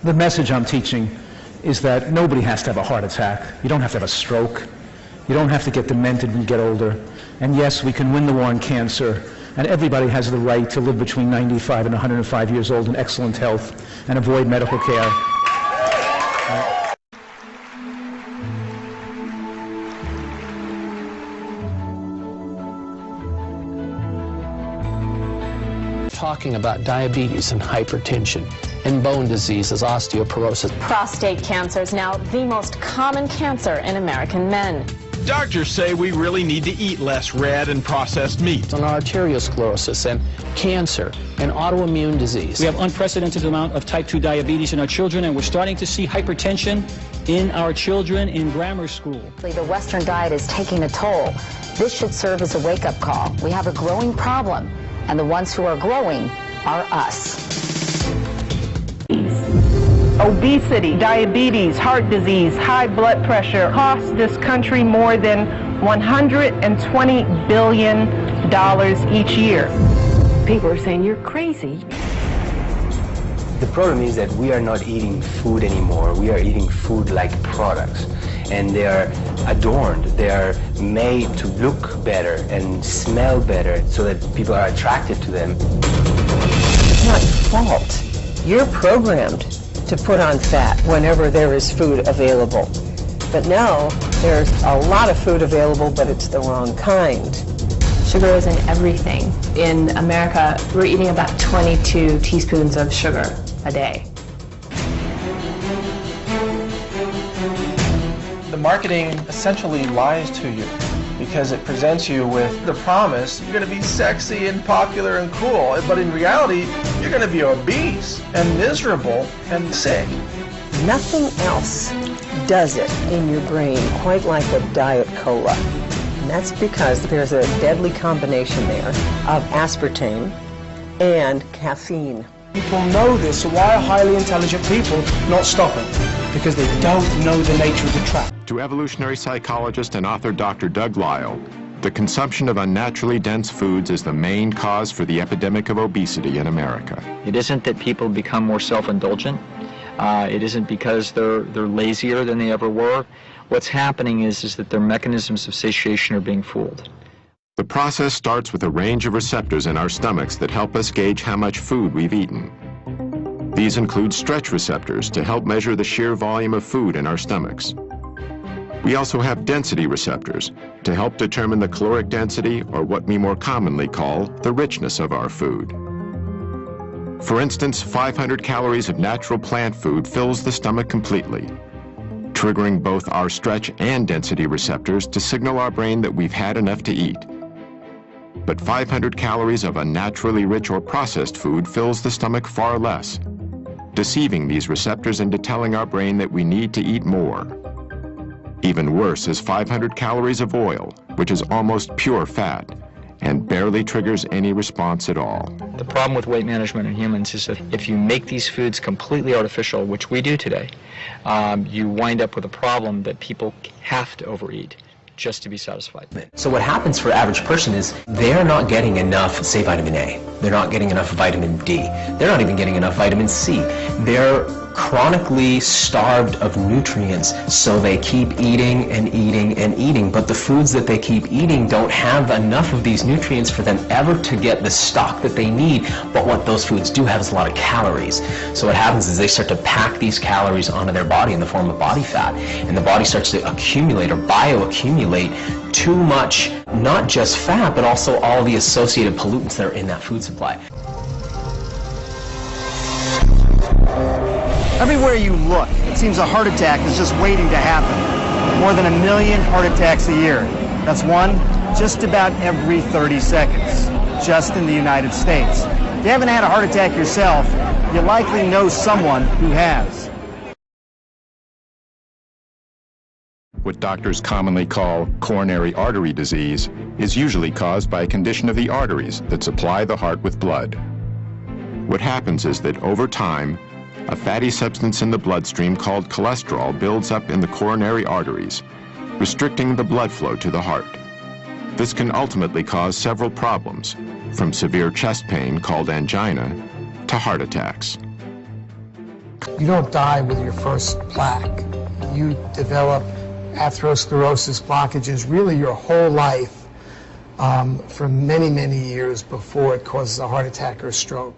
The message I'm teaching is that nobody has to have a heart attack. You don't have to have a stroke. You don't have to get demented when you get older. And yes, we can win the war on cancer. And everybody has the right to live between 95 and 105 years old in excellent health and avoid medical care. Talking about diabetes and hypertension and bone diseases, osteoporosis. Prostate cancer is now the most common cancer in American men. Doctors say we really need to eat less red and processed meat. On arteriosclerosis and cancer and autoimmune disease. We have unprecedented amount of type 2 diabetes in our children, and we're starting to see hypertension in our children in grammar school. The Western diet is taking a toll. This should serve as a wake-up call. We have a growing problem, and the ones who are growing are us. Obesity, diabetes, heart disease, high blood pressure cost this country more than $120 billion each year. People are saying you're crazy. The problem is that we are not eating food anymore. We are eating food-like products. And they are adorned. They are made to look better and smell better so that people are attracted to them. It's not your fault. You're programmed to put on fat whenever there is food available. But now there's a lot of food available, but it's the wrong kind. Sugar is in everything. In America, we're eating about 22 teaspoons of sugar a day. The marketing essentially lies to you because it presents you with the promise you're going to be sexy and popular and cool, but in reality, you're going to be obese and miserable and sick. Nothing else does it in your brain quite like a Diet Cola. And that's because there's a deadly combination there of aspartame and caffeine. People know this, so why are highly intelligent people not stopping? Because they don't know the nature of the trap. To evolutionary psychologist and author Dr. Doug Lisle, the consumption of unnaturally dense foods is the main cause for the epidemic of obesity in America. It isn't that people become more self-indulgent. It isn't because they're lazier than they ever were. What's happening is that their mechanisms of satiation are being fooled. The process starts with a range of receptors in our stomachs that help us gauge how much food we've eaten. These include stretch receptors to help measure the sheer volume of food in our stomachs. We also have density receptors to help determine the caloric density, or what we more commonly call the richness of our food. For instance, 500 calories of natural plant food fills the stomach completely, triggering both our stretch and density receptors to signal our brain that we've had enough to eat. But 500 calories of unnaturally rich or processed food fills the stomach far less, deceiving these receptors into telling our brain that we need to eat more. Even worse is 500 calories of oil, which is almost pure fat and barely triggers any response at all. The problem with weight management in humans is that if you make these foods completely artificial, which we do today, you wind up with a problem that people have to overeat just to be satisfied. So what happens for average person is they're not getting enough, say, vitamin A. They're not getting enough vitamin D. They're not even getting enough vitamin C. They're chronically starved of nutrients, so they keep eating and eating and eating, but the foods that they keep eating don't have enough of these nutrients for them ever to get the stock that they need. But what those foods do have is a lot of calories. So what happens is they start to pack these calories onto their body in the form of body fat, and the body starts to accumulate or bioaccumulate too much, not just fat, but also all the associated pollutants that are in that food supply. Everywhere you look, it seems a heart attack is just waiting to happen. More than 1 million heart attacks a year. That's one just about every 30 seconds, just in the United States. If you haven't had a heart attack yourself, you likely know someone who has. What doctors commonly call coronary artery disease is usually caused by a condition of the arteries that supply the heart with blood. What happens is that over time, a fatty substance in the bloodstream called cholesterol builds up in the coronary arteries, restricting the blood flow to the heart. This can ultimately cause several problems, from severe chest pain called angina to heart attacks. You don't die with your first plaque. You develop atherosclerosis blockages really your whole life for many, many years before it causes a heart attack or stroke.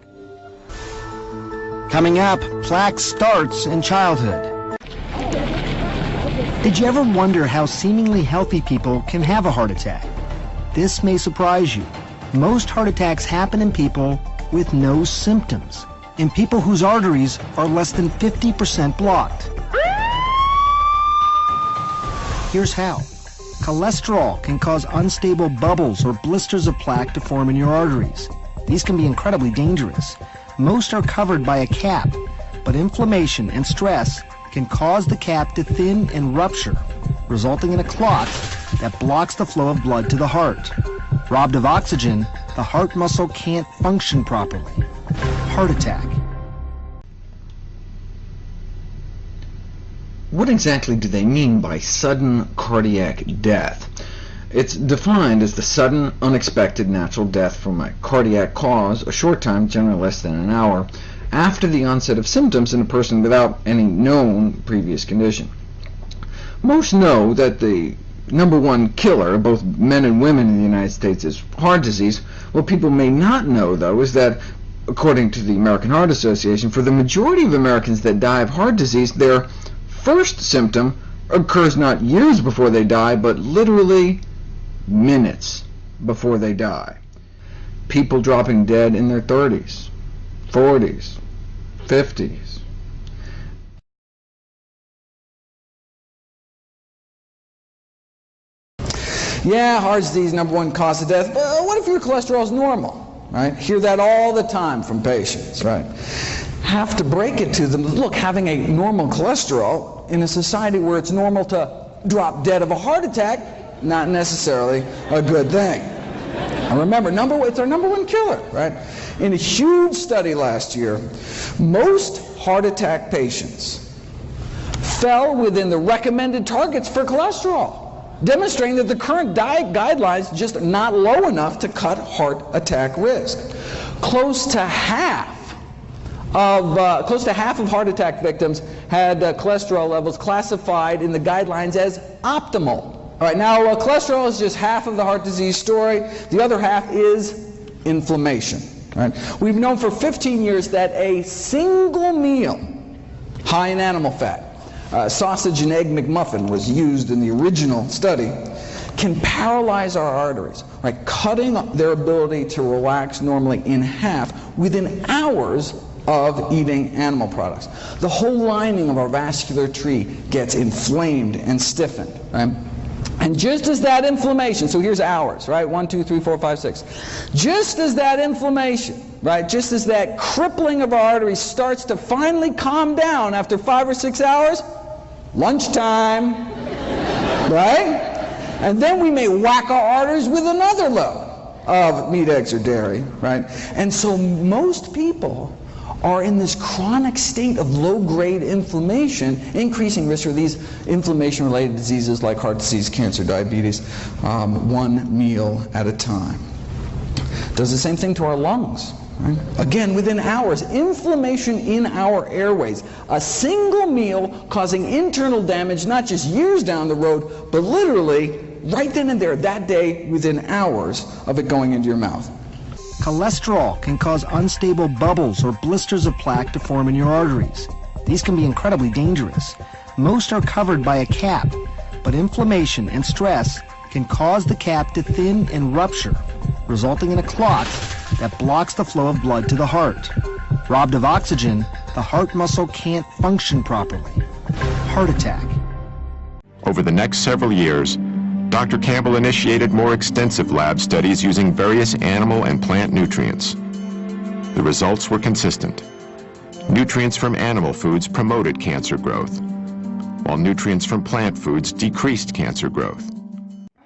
Coming up, plaque starts in childhood. Did you ever wonder how seemingly healthy people can have a heart attack? This may surprise you. Most heart attacks happen in people with no symptoms, in people whose arteries are less than 50% blocked. Here's how. Cholesterol can cause unstable bubbles or blisters of plaque to form in your arteries. These can be incredibly dangerous. Most are covered by a cap, but inflammation and stress can cause the cap to thin and rupture, resulting in a clot that blocks the flow of blood to the heart. Robbed of oxygen, the heart muscle can't function properly. Heart attack. What exactly do they mean by sudden cardiac death? It's defined as the sudden, unexpected natural death from a cardiac cause, a short time, generally less than an hour, after the onset of symptoms in a person without any known previous condition. Most know that the #1 killer of both men and women in the United States is heart disease. What people may not know, though, is that, according to the American Heart Association, for the majority of Americans that die of heart disease, their first symptom occurs not years before they die, but literally minutes before they die. People dropping dead in their 30s, 40s, 50s. Yeah, heart disease, #1 cause of death. But what if your cholesterol is normal? Right? Hear that all the time from patients, right? Have to break it to them. Look, having a normal cholesterol in a society where it's normal to drop dead of a heart attack, not necessarily a good thing. And remember, it's our #1 killer, right? In a huge study last year, most heart attack patients fell within the recommended targets for cholesterol, demonstrating that the current diet guidelines just not low enough to cut heart attack risk. Close to half of heart attack victims had cholesterol levels classified in the guidelines as optimal. All right, now cholesterol is just half of the heart disease story. The other half is inflammation. Right? We've known for 15 years that a single meal high in animal fat, sausage and egg McMuffin was used in the original study, can paralyze our arteries, right? Cutting their ability to relax normally in half within hours of eating animal products. The whole lining of our vascular tree gets inflamed and stiffened, right? And just as that inflammation, so here's hours, right? 1, 2, 3, 4, 5, 6. Just as that inflammation, right? Just as that crippling of our arteries starts to finally calm down after 5 or 6 hours, lunchtime, right? And then we may whack our arteries with another load of meat, eggs, or dairy, right? And so most people are in this chronic state of low-grade inflammation, increasing risk for these inflammation-related diseases like heart disease, cancer, diabetes, one meal at a time. Does the same thing to our lungs. Right? Again, within hours, inflammation in our airways. A single meal causing internal damage, not just years down the road, but literally right then and there, that day, within hours of it going into your mouth. Cholesterol can cause unstable bubbles or blisters of plaque to form in your arteries. These can be incredibly dangerous. Most are covered by a cap, but inflammation and stress can cause the cap to thin and rupture, resulting in a clot that blocks the flow of blood to the heart. Robbed of oxygen, the heart muscle can't function properly. Heart attack. Over the next several years, Dr. Campbell initiated more extensive lab studies using various animal and plant nutrients. The results were consistent. Nutrients from animal foods promoted cancer growth, while nutrients from plant foods decreased cancer growth.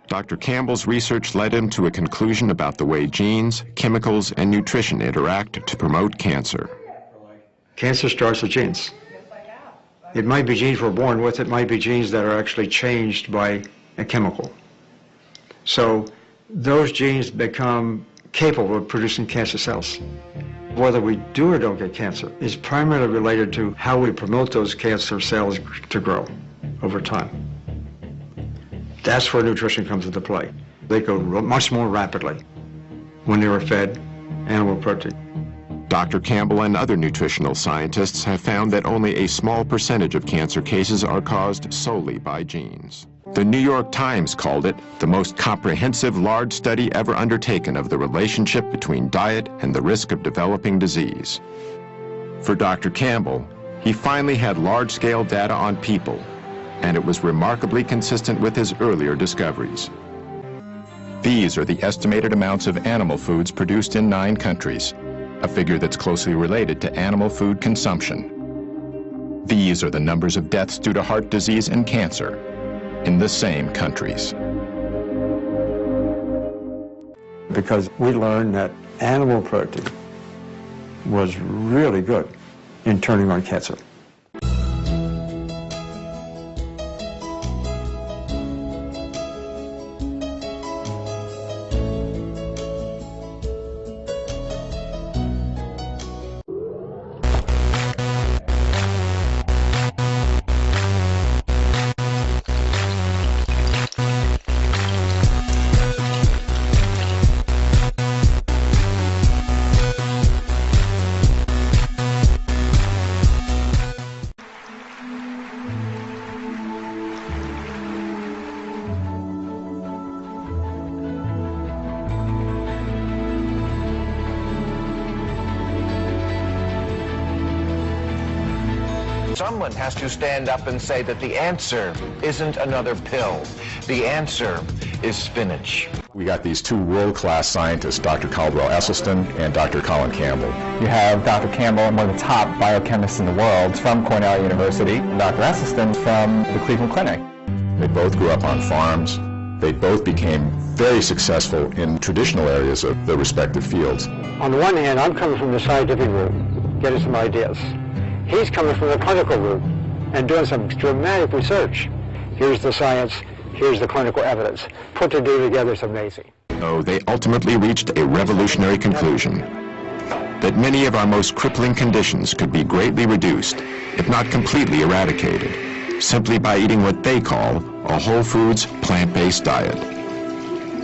Dr. Campbell's research led him to a conclusion about the way genes, chemicals, and nutrition interact to promote cancer. Cancer starts with genes. It might be genes we're born with, it might be genes that are actually changed by a chemical. So those genes become capable of producing cancer cells. Whether we do or don't get cancer is primarily related to how we promote those cancer cells to grow over time. That's where nutrition comes into play. They go much more rapidly when they were fed animal protein. Dr. Campbell and other nutritional scientists have found that only a small percentage of cancer cases are caused solely by genes. The New York Times called it the most comprehensive large study ever undertaken of the relationship between diet and the risk of developing disease. For Dr. Campbell, he finally had large-scale data on people, and it was remarkably consistent with his earlier discoveries. These are the estimated amounts of animal foods produced in 9 countries, a figure that's closely related to animal food consumption. These are the numbers of deaths due to heart disease and cancer in the same countries. Because we learned that animal protein was really good in turning on cancer. Someone has to stand up and say that the answer isn't another pill. The answer is spinach. We got these 2 world-class scientists, Dr. Caldwell Esselstyn and Dr. Colin Campbell. You have Dr. Campbell, one of the top biochemists in the world from Cornell University, and Dr. Esselstyn from the Cleveland Clinic. They both grew up on farms. They both became very successful in traditional areas of their respective fields. On the one hand, I'm coming from the scientific route, getting some ideas. He's coming from the clinical route and doing some dramatic research. Here's the science, here's the clinical evidence. Put the two together, it's amazing. So they ultimately reached a revolutionary conclusion, that many of our most crippling conditions could be greatly reduced, if not completely eradicated, simply by eating what they call a whole foods, plant-based diet.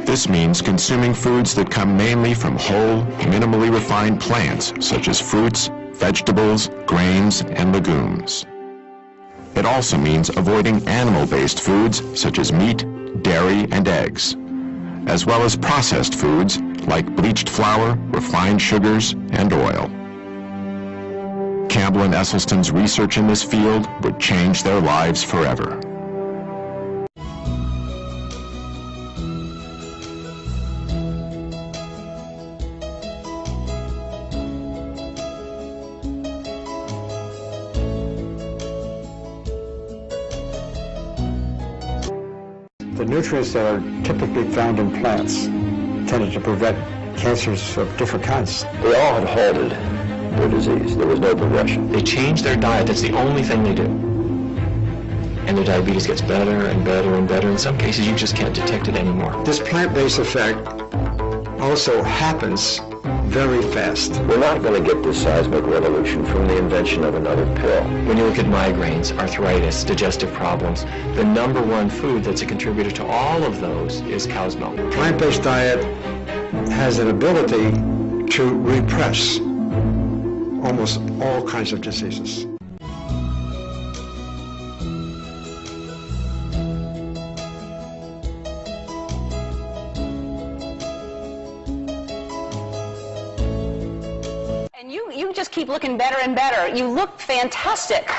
This means consuming foods that come mainly from whole, minimally refined plants, such as fruits, vegetables, grains, and legumes. It also means avoiding animal-based foods such as meat, dairy, and eggs, as well as processed foods like bleached flour, refined sugars, and oil. Campbell and Esselstyn's research in this field would change their lives forever. The nutrients that are typically found in plants tended to prevent cancers of different kinds. They all had halted their disease. There was no progression. They change their diet. That's the only thing they do. And their diabetes gets better and better and better. In some cases, you just can't detect it anymore. This plant-based effect also happens very fast. We're not going to get this seismic revolution from the invention of another pill. When you look at migraines, arthritis, digestive problems, the #1 food that's a contributor to all of those is cow's milk. Plant-based diet has an ability to repress almost all kinds of diseases. You just keep looking better and better. You look fantastic.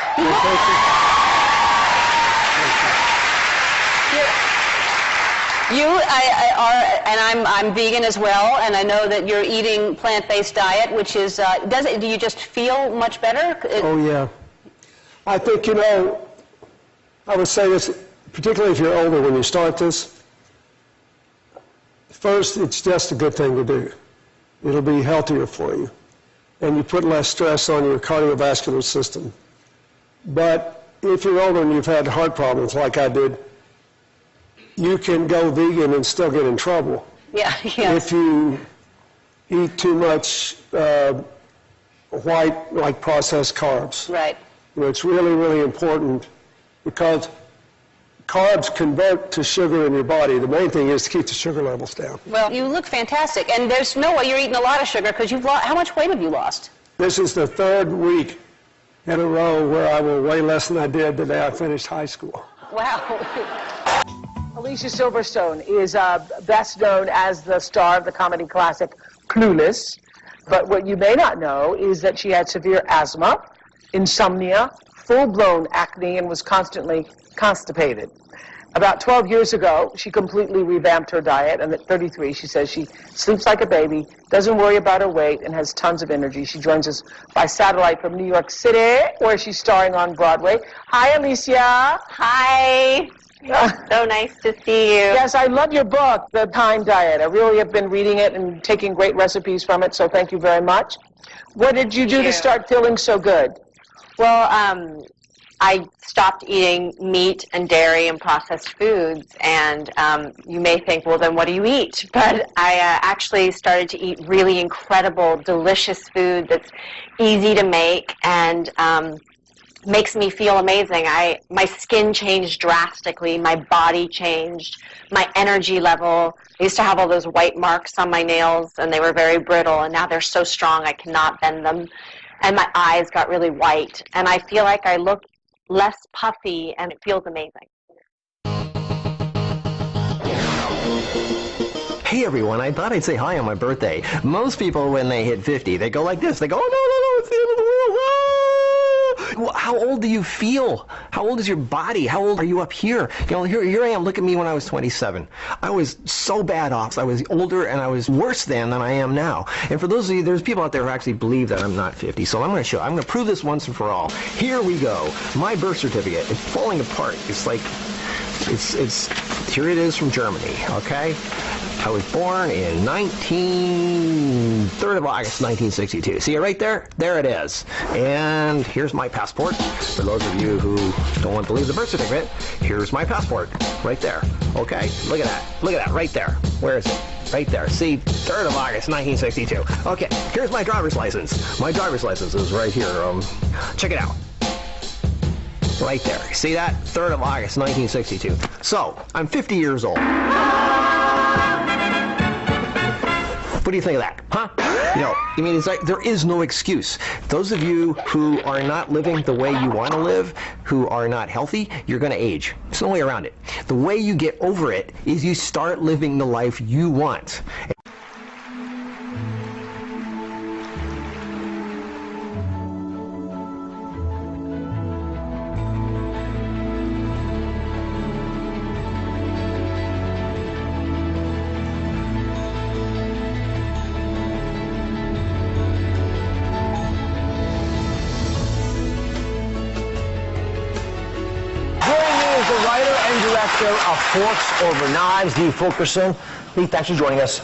I'm vegan as well, and I know that you're eating plant-based diet, which is, do you just feel much better? Oh, yeah. I think, I would say this, particularly if you're older, when you start this, first, it's just a good thing to do. It'll be healthier for you, and you put less stress on your cardiovascular system. But if you're older and you've had heart problems like I did, you can go vegan and still get in trouble. Yeah. If you eat too much white, like processed carbs. Right. It's really, really important because carbs convert to sugar in your body. The main thing is to keep the sugar levels down. Well, you look fantastic, and there's no way you're eating a lot of sugar because you've lost. How much weight have you lost? This is the 3rd week in a row where I will weigh less than I did the day I finished high school. Wow. Alicia Silverstone is best known as the star of the comedy classic Clueless. But what you may not know is that she had severe asthma, insomnia, full-blown acne, and was constantly constipated. About 12 years ago, she completely revamped her diet, and at 33, she says she sleeps like a baby, doesn't worry about her weight, and has tons of energy. She joins us by satellite from New York City, where she's starring on Broadway. Hi, Alicia. Hi. So nice to see you. Yes, I love your book, The Time Diet. I really have been reading it and taking great recipes from it, so thank you very much. What did you do to start feeling so good? Well, I stopped eating meat and dairy and processed foods, and you may think, well, then what do you eat? But I actually started to eat really incredible, delicious food that's easy to make and makes me feel amazing. My skin changed drastically, my body changed, my energy level. I used to have all those white marks on my nails, and they were very brittle, and now they're so strong I cannot bend them. And my eyes got really white, and I feel like I look less puffy, and it feels amazing. Hey everyone, I thought I'd say hi on my birthday. Most people, when they hit 50, they go like this. They go, oh, no, it's the end of the world. Ah! Well, how old do you feel? How old is your body? How old are you up here? You know, here I am. Look at me when I was 27. I was so bad off. I was older, and I was worse than I am now. And for those of you, there's people out there who actually believe that I'm not 50. So I'm going to show. I'm going to prove this once and for all. Here we go. My birth certificate. It's falling apart. It's like, here it is from Germany, okay? I was born in 3rd of August, 1962. See it right there? There it is. And here's my passport. For those of you who don't want to believe the birth certificate, here's my passport right there. Okay? Look at that. Look at that right there. Where is it? Right there. See? 3rd of August, 1962. Okay, here's my driver's license. My driver's license is right here. Check it out. Right there. See that? 3rd of August, 1962. So, I'm 50 years old. What do you think of that? Huh? You know, I mean, it's like there is no excuse. Those of you who are not living the way you want to live, who are not healthy, you're going to age. There's no way around it. The way you get over it is you start living the life you want. Of Forks Over Knives, Lee Fulkerson. Lee, thanks for joining us.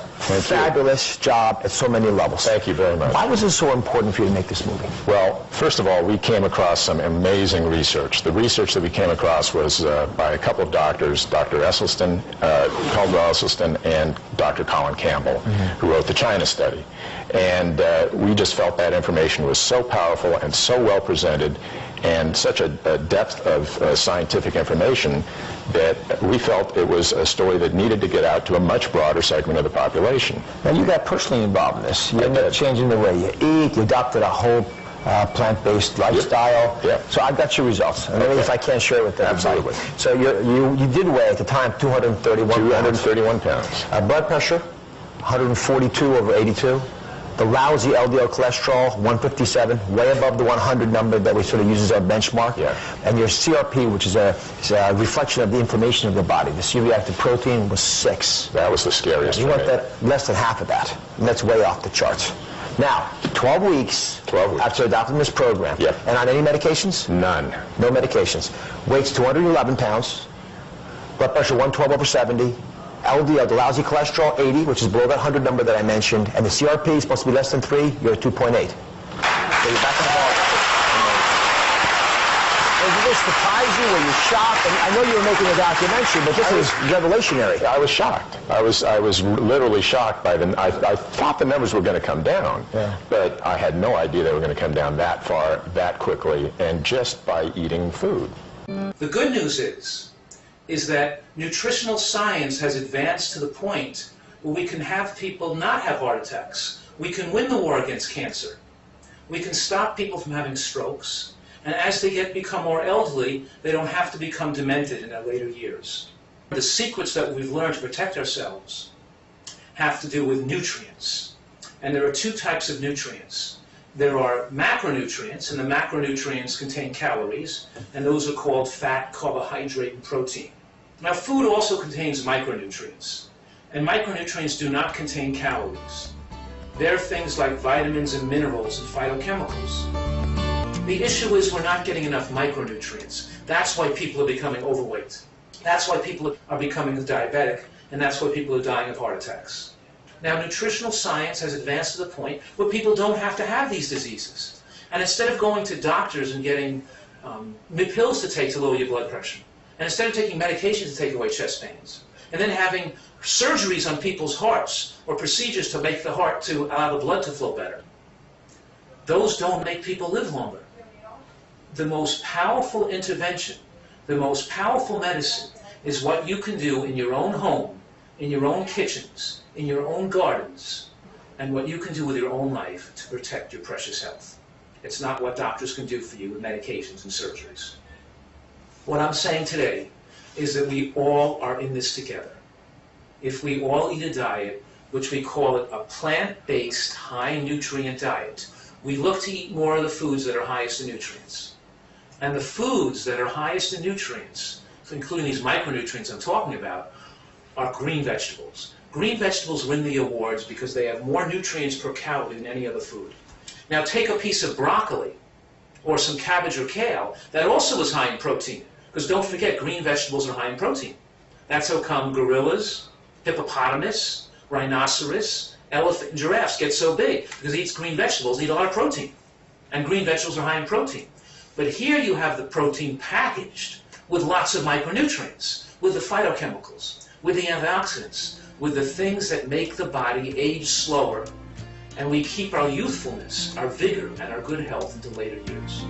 Fabulous job at so many levels. Thank you very much. Why was it so important for you to make this movie? Well, first of all, we came across some amazing research. The research that we came across was by a couple of doctors, Dr. Esselstyn, Caldwell Esselstyn, and Dr. Colin Campbell, who wrote the China study. And we just felt that information was so powerful and so well presented and such a depth of scientific information that we felt it was a story that needed to get out to a much broader segment of the population. Now, you got personally involved in this. You ended up changing the way you eat. You adopted a whole plant-based lifestyle. Yep. So I've got your results. And maybe if I can't share it with everybody. Absolutely. So you did weigh at the time 231 pounds. Blood pressure, 142/82. The lousy LDL cholesterol, 157, way above the 100 number that we sort of use as our benchmark. Yeah. And your CRP, which is a reflection of the inflammation of the body. The C-reactive protein was 6. That was the scariest. You want that less than half of that, and that's way off the charts. Now, 12 weeks after adopting this program. Yep. And on any medications? None. No medications. Weight's 211 pounds. Blood pressure 112/70. LDL, the lousy cholesterol, 80, which is below that 100 number that I mentioned, and the CRP is supposed to be less than 3, you're at 2.8. So you're back on the ball. Did this surprise you? Were you shocked? And I know you were making a documentary, but this is revolutionary. I was shocked. I was literally shocked by them. I thought the numbers were going to come down, but I had no idea they were going to come down that far, that quickly, and just by eating food. The good news is that nutritional science has advanced to the point where we can have people not have heart attacks. We can win the war against cancer. We can stop people from having strokes. And as they become more elderly, they don't have to become demented in their later years. The secrets that we've learned to protect ourselves have to do with nutrients. And there are two types of nutrients. There are macronutrients, and the macronutrients contain calories, and those are called fat, carbohydrate, and protein. Now, food also contains micronutrients, and micronutrients do not contain calories. They're things like vitamins and minerals and phytochemicals. The issue is we're not getting enough micronutrients. That's why people are becoming overweight. That's why people are becoming diabetic, and that's why people are dying of heart attacks. Now, nutritional science has advanced to the point where people don't have to have these diseases. And instead of going to doctors and getting pills to take to lower your blood pressure, and instead of taking medications to take away chest pains, and then having surgeries on people's hearts or procedures to make the heart to allow the blood to flow better, those don't make people live longer. The most powerful intervention, the most powerful medicine is what you can do in your own home, in your own kitchens, in your own gardens, and what you can do with your own life to protect your precious health. It's not what doctors can do for you with medications and surgeries. What I'm saying today is that we all are in this together. If we all eat a diet, which we call it a plant-based, high-nutrient diet, we look to eat more of the foods that are highest in nutrients. And the foods that are highest in nutrients, including these micronutrients I'm talking about, are green vegetables. Green vegetables win the awards because they have more nutrients per calorie than any other food. Now take a piece of broccoli or some cabbage or kale that also is high in protein, because don't forget, green vegetables are high in protein. That's how come gorillas, hippopotamus, rhinoceros, elephant, and giraffes get so big, because they eat green vegetables, they eat a lot of protein. And green vegetables are high in protein. But here you have the protein packaged with lots of micronutrients, with the phytochemicals, with the antioxidants, with the things that make the body age slower, and we keep our youthfulness, our vigor, and our good health into later years.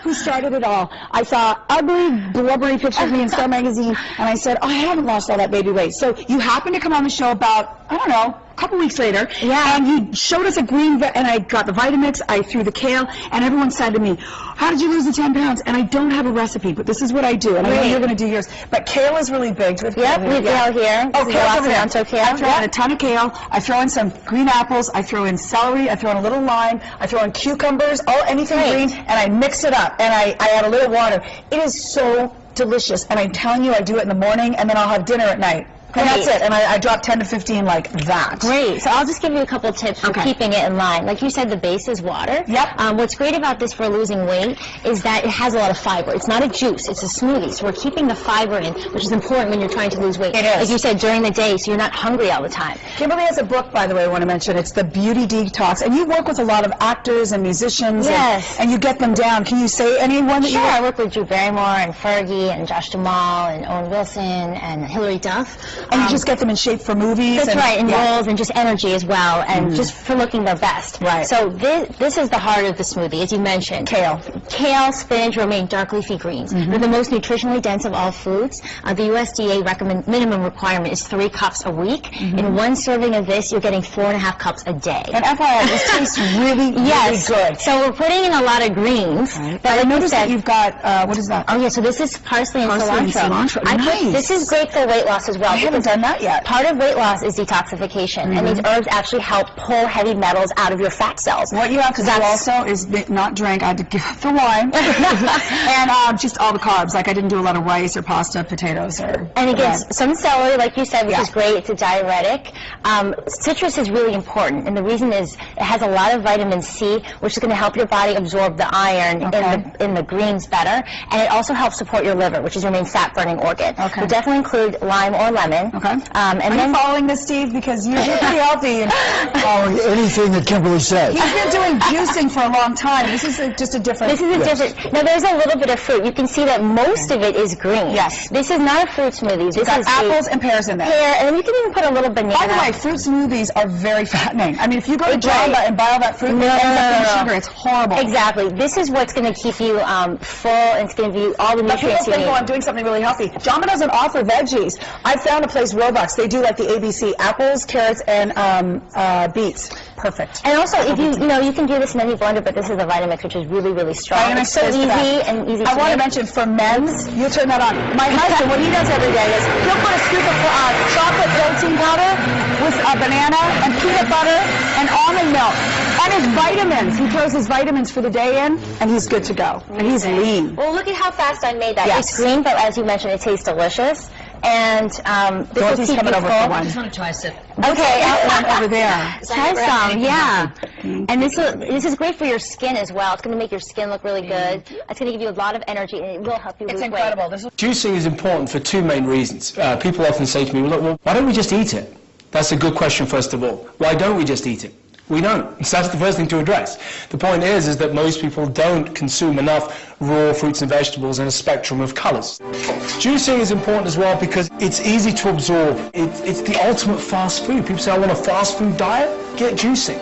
Who started it all. I saw ugly, blubbery pictures of me in Star Magazine, and I said, oh, I haven't lost all that baby weight. So you happened to come on the show about, I don't know, a couple weeks later, and you showed us a green, and I got the Vitamix, I threw the kale, and everyone said to me, how did you lose the 10 pounds? And I don't have a recipe, but this is what I do, and I know you're going to do yours. But kale is really big with Yep, we kale here. Oh, kale over there. Kale. I throw in a ton of kale, I throw in some green apples, I throw in celery, I throw in a little lime, I throw in cucumbers, anything green, and I mix it up, and I add a little water. It is so delicious, and I'm telling you, I do it in the morning, and then I'll have dinner at night. And that's it, and I drop 10 to 15 like that. Great. So I'll just give you a couple tips for keeping it in line. Like you said, the base is water. Yep. What's great about this for losing weight is that it has a lot of fiber. It's not a juice, it's a smoothie. So we're keeping the fiber in, which is important when you're trying to lose weight. It is. Like you said, during the day, so you're not hungry all the time. Kimberly has a book, by the way, I want to mention. It's The Beauty Detox. And you work with a lot of actors and musicians. Yes. And you get them down. Can you say anyone that you I work with Drew Barrymore and Fergie and Josh Duhamel and Owen Wilson and Hilary Duff. And you just get them in shape for movies. That's right, and roles and just energy as well, and just for looking their best. Right. So this is the heart of the smoothie, as you mentioned. Kale. Kale, spinach, romaine, dark leafy greens. They're the most nutritionally dense of all foods. The USDA minimum requirement is 3 cups a week. In one serving of this, you're getting 4.5 cups a day. And FYI, this tastes really, really good. So we're putting in a lot of greens. Right. But I noticed that you've got, what is that? Oh yeah, so this is parsley and cilantro. Nice. This is great for weight loss as well. I haven't done that yet. Part of weight loss is detoxification, and these herbs actually help pull heavy metals out of your fat cells. What you have to do also is not drink. I had to give up the wine and just all the carbs. Like I didn't do a lot of rice or pasta, potatoes, or. And again, some celery, like you said, which is great. It's a diuretic. Citrus is really important, and the reason is it has a lot of vitamin C, which is going to help your body absorb the iron in the greens better, and it also helps support your liver, which is your main fat-burning organ. We definitely include lime or lemon. vitamin. Okay. And Are then you following this, Steve? Because you're pretty healthy. And Anything that Kimberly says. he's been doing juicing for a long time. This is just a different... This is a different... Now, there's a little bit of fruit. You can see that most of it is green. Yes. This is not a fruit smoothie. This got is apples and pears in there. Pear, and then you can even put a little banana. By the way, fruit smoothies are very fattening. I mean, if you go to Right. Jamba and buy all that fruit, it ends up in sugar. It's horrible. Exactly. This is what's going to keep you full, and it's going to give you all the But people nutrients you think, need. oh, I'm doing something really healthy. Jamba doesn't offer veggies. I found a place, Robux, they do like the ABC, apples, carrots, and beets. Perfect. And also, if you can do this in any blender, but this is the Vitamix, which is really, really strong. Vitamix It's so is the easy best. and easy I to want to make. mention for men's, you turn that on. My husband, what he does every day is he'll put a scoop of chocolate protein powder with a banana and peanut butter and almond milk. And his vitamins. He throws his vitamins for the day in, and he's good to go. And he's lean. Well, look at how fast I made that. Yes. It's green, but as you mentioned, it tastes delicious. And this will Dorothy's keep coming you over full. for one. I just want to try a sip. That Okay. one over there. Try some, yeah. And this is great for your skin as well. It's going to make your skin look really good. It's going to give you a lot of energy, and it will help you lose weight. Juicing is important for two main reasons. People often say to me, well, why don't we just eat it? That's a good question, first of all. Why don't we just eat it? We don't. So that's the first thing to address. The point is that most people don't consume enough raw fruits and vegetables in a spectrum of colors. Juicing is important as well because it's easy to absorb. It's the ultimate fast food. People say, I want a fast food diet? Get juicing.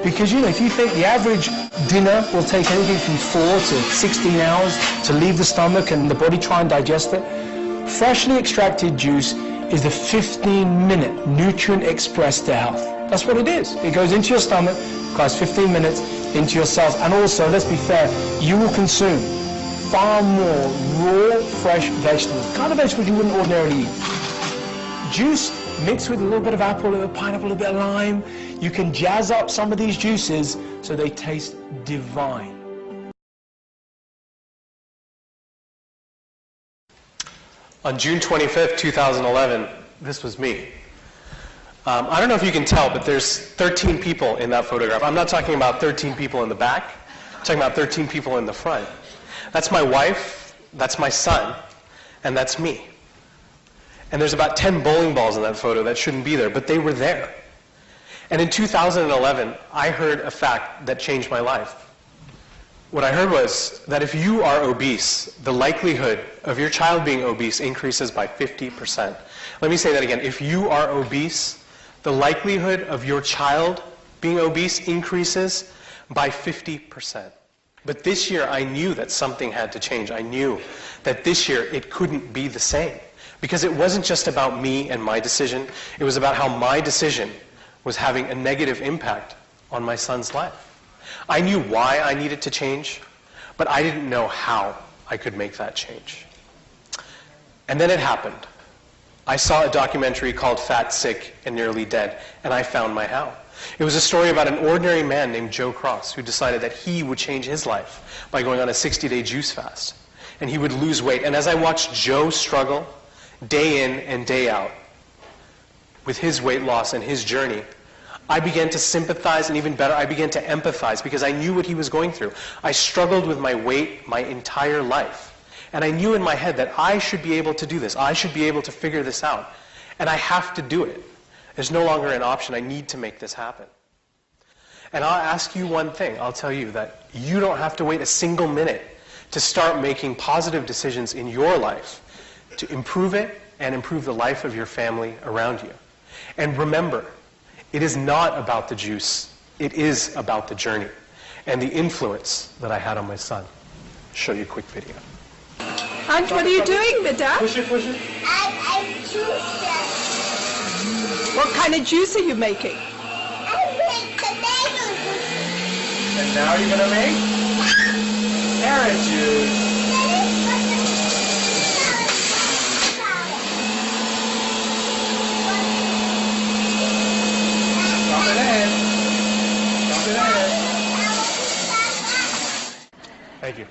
Because, if you think the average dinner will take anything from 4 to 16 hours to leave the stomach and the body try and digest it, freshly extracted juice is the 15-minute nutrient express to health. That's what it is. It goes into your stomach, requires 15 minutes into your cells, and also, let's be fair, you will consume far more raw, fresh vegetables, the kind of vegetables you wouldn't ordinarily eat. Juice mixed with a little bit of apple, a little bit of pineapple, a little bit of lime, you can jazz up some of these juices so they taste divine. On June 25th, 2011, this was me. I don't know if you can tell, but there's 13 people in that photograph. I'm not talking about 13 people in the back. I'm talking about 13 people in the front. That's my wife, that's my son, and that's me. And there's about 10 bowling balls in that photo that shouldn't be there, but they were there. And in 2011, I heard a fact that changed my life. What I heard was that if you are obese, the likelihood of your child being obese increases by 50%. Let me say that again. If you are obese, the likelihood of your child being obese increases by 50%. But this year, I knew that something had to change. I knew that this year it couldn't be the same. Because it wasn't just about me and my decision. It was about how my decision was having a negative impact on my son's life. I knew why I needed to change, but I didn't know how I could make that change. And then it happened. I saw a documentary called Fat, Sick, and Nearly Dead, and I found my how. It was a story about an ordinary man named Joe Cross who decided that he would change his life by going on a 60-day juice fast. And he would lose weight. And as I watched Joe struggle day in and day out with his weight loss and his journey, I began to sympathize, and even better, I began to empathize because I knew what he was going through. I struggled with my weight my entire life. And I knew in my head that I should be able to do this. I should be able to figure this out. And I have to do it. There's no longer an option. I need to make this happen. And I'll ask you one thing. I'll tell you that you don't have to wait a single minute to start making positive decisions in your life to improve it and improve the life of your family around you. And remember, it is not about the juice. It is about the journey and the influence that I had on my son. I'll show you a quick video. Aunt, what are you doing, Vida? Push it, push it. I'm juicing. What kind of juice are you making? I make tomato juice. And now you're going to make carrot juice. Drop it in. Drop it in. Thank you.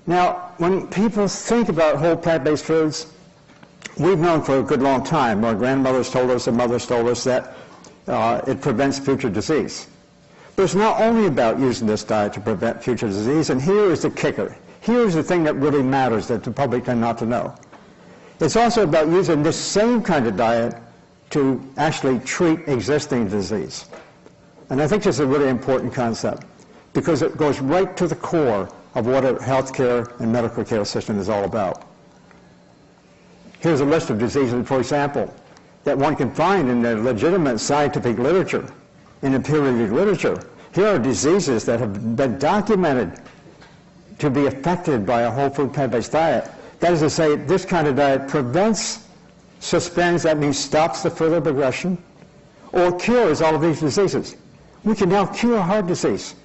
Now, when people think about whole plant-based foods, we've known for a good long time, our grandmothers told us and mothers told us that it prevents future disease. But it's not only about using this diet to prevent future disease, and here is the kicker. Here's the thing that really matters that the public tend not to know. It's also about using this same kind of diet to actually treat existing disease. And I think this is a really important concept because it goes right to the core of what a healthcare and medical care system is all about. Here's a list of diseases, for example, that one can find in the legitimate scientific literature, in the peer-reviewed literature. Here are diseases that have been documented to be affected by a whole food plant-based diet. That is to say, this kind of diet prevents, suspends, that means stops the further progression, or cures all of these diseases. We can now cure heart disease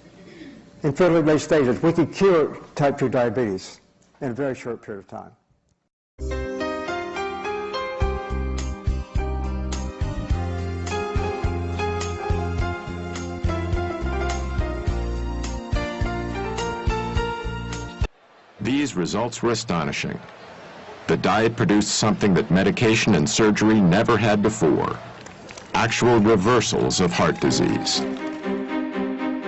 in fairly late stages. We can cure type 2 diabetes in a very short period of time. These results were astonishing. The diet produced something that medication and surgery never had before: actual reversals of heart disease.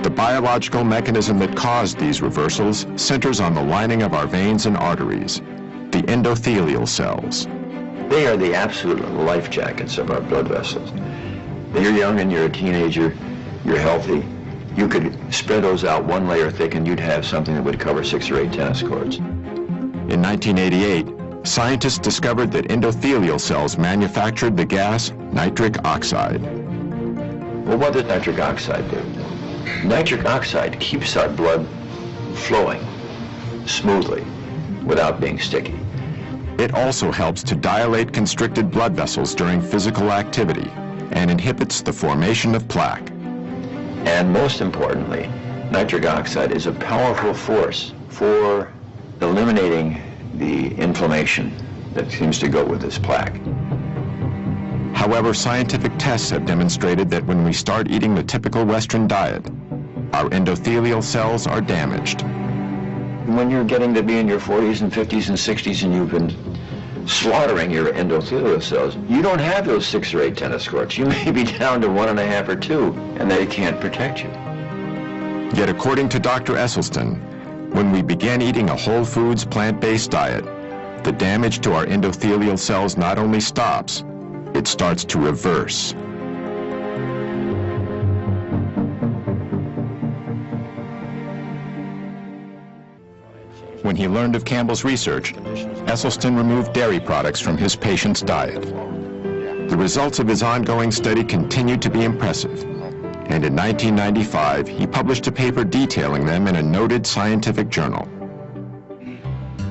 The biological mechanism that caused these reversals centers on the lining of our veins and arteries, the endothelial cells. They are the absolute life jackets of our blood vessels. When you're young and you're a teenager, you're healthy, you could spread those out one layer thick and you'd have something that would cover 6 or 8 tennis courts. In 1988, scientists discovered that endothelial cells manufactured the gas nitric oxide. Well, what does nitric oxide do? Nitric oxide keeps our blood flowing smoothly without being sticky. It also helps to dilate constricted blood vessels during physical activity and inhibits the formation of plaque. And most importantly, nitric oxide is a powerful force for eliminating the inflammation that seems to go with this plaque. However, scientific tests have demonstrated that when we start eating the typical Western diet, our endothelial cells are damaged. When you're getting to be in your 40s and 50s and 60s and you've been slaughtering your endothelial cells, you don't have those 6 or 8 tennis courts. You may be down to 1.5 or 2, and they can't protect you. Yet according to Dr. Esselstyn, when we begin eating a whole foods plant-based diet, the damage to our endothelial cells not only stops, it starts to reverse. When he learned of Campbell's research, Esselstyn removed dairy products from his patients' diet. The results of his ongoing study continued to be impressive, and in 1995, he published a paper detailing them in a noted scientific journal.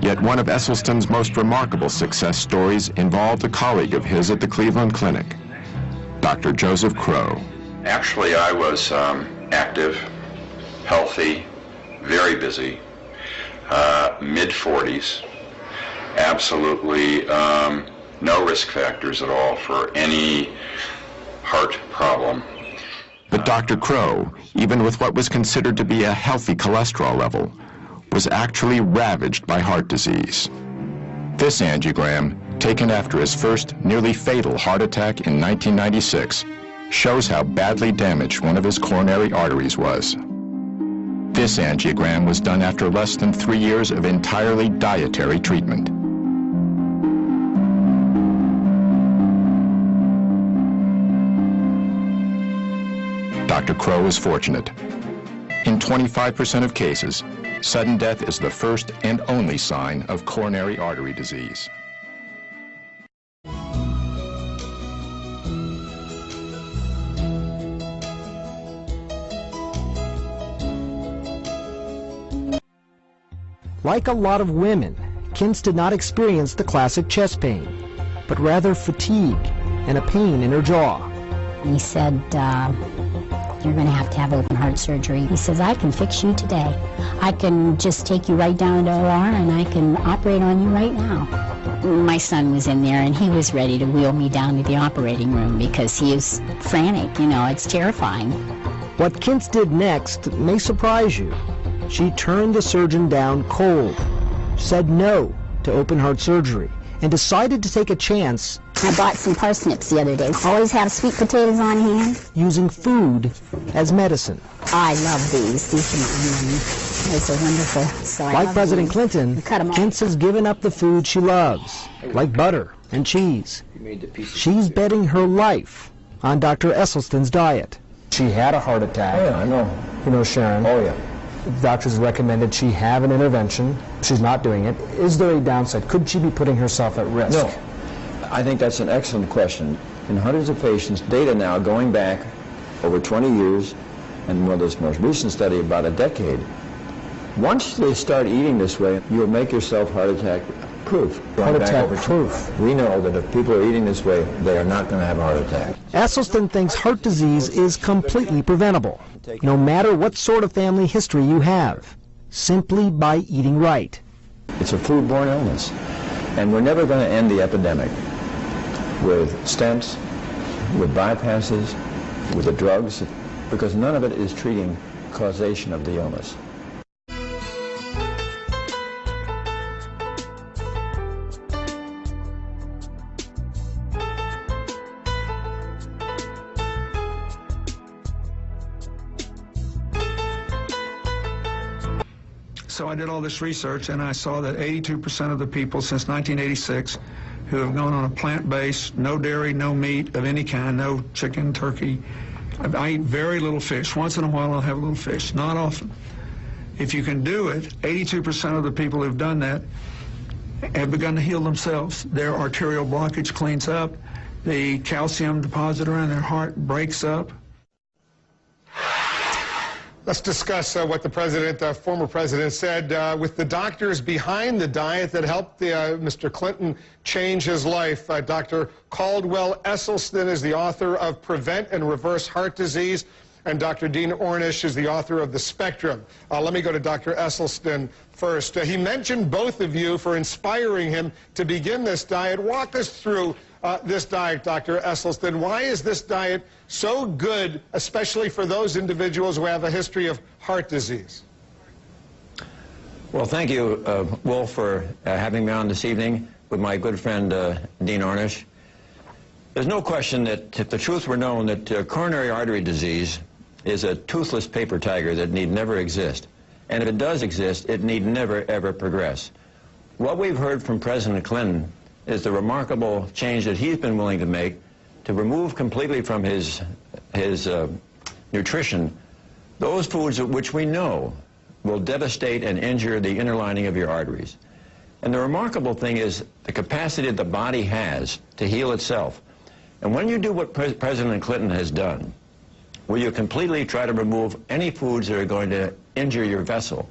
Yet one of Esselstyn's most remarkable success stories involved a colleague of his at the Cleveland Clinic, Dr. Joseph Crow. Actually, I was active, healthy, very busy, mid-40s, absolutely no risk factors at all for any heart problem. But Dr. Crow, even with what was considered to be a healthy cholesterol level, was actually ravaged by heart disease. This angiogram, taken after his first nearly fatal heart attack in 1996, shows how badly damaged one of his coronary arteries was. This angiogram was done after less than 3 years of entirely dietary treatment. Dr. Crow is fortunate. In 25% of cases, sudden death is the first and only sign of coronary artery disease. Like a lot of women, Kintz did not experience the classic chest pain, but rather fatigue and a pain in her jaw. He said, you're going to have open heart surgery. He says, I can fix you today. I can just take you right down to OR and I can operate on you right now. My son was in there and he was ready to wheel me down to the operating room because he is frantic, you know, it's terrifying. What Kintz did next may surprise you. She turned the surgeon down cold said no to open heart surgery and decided to take a chance. I bought some parsnips the other day. Always have sweet potatoes on hand. Using food as medicine. I love these. These are wonderful. So like President Clinton, Kintz has given up the food she loves, like butter and cheese. She's betting her life on Dr. Esselstyn's diet. She had a heart attack. Oh, yeah, I know. You know Sharon. Oh, yeah. Doctors recommended she have an intervention. She's not doing it. Is there a downside? Could she be putting herself at risk? No. I think that's an excellent question. In hundreds of patients, data now going back over 20 years, and well, this most recent study about a decade, once they start eating this way, you'll make yourself heart attack proof. Heart attack proof. We know that if people are eating this way, they are not going to have a heart attack. Esselstyn thinks heart disease is completely preventable, no matter what sort of family history you have, simply by eating right. It's a foodborne illness, and we're never going to end the epidemic with stents, with bypasses, with the drugs, because none of it is treating causation of the illness. So I did all this research, and I saw that 82% of the people since 1986 who have gone on a plant-based, no dairy, no meat of any kind, no chicken, turkey. I eat very little fish. Once in a while I'll have a little fish, not often. If you can do it, 82% of the people who've done that have begun to heal themselves. Their arterial blockage cleans up, the calcium deposit around their heart breaks up. Let's discuss what the former president said. With the doctors behind the diet that helped Mr. Clinton change his life, Dr. Caldwell Esselstyn is the author of Prevent and Reverse Heart Disease, and Dr. Dean Ornish is the author of The Spectrum. Let me go to Dr. Esselstyn first. He mentioned both of you for inspiring him to begin this diet. Walk us through this diet, Dr. Esselstyn. Why is this diet so good, especially for those individuals who have a history of heart disease? Well, thank you, Wolf, for having me on this evening with my good friend Dean Ornish. There's no question that if the truth were known that coronary artery disease is a toothless paper tiger that need never exist. And if it does exist, it need never, ever progress. What we've heard from President Clinton is the remarkable change that he's been willing to make to remove completely from his nutrition those foods which we know will devastate and injure the inner lining of your arteries. And the remarkable thing is the capacity that the body has to heal itself. And when you do what President Clinton has done, where you completely try to remove any foods that are going to injure your vessel,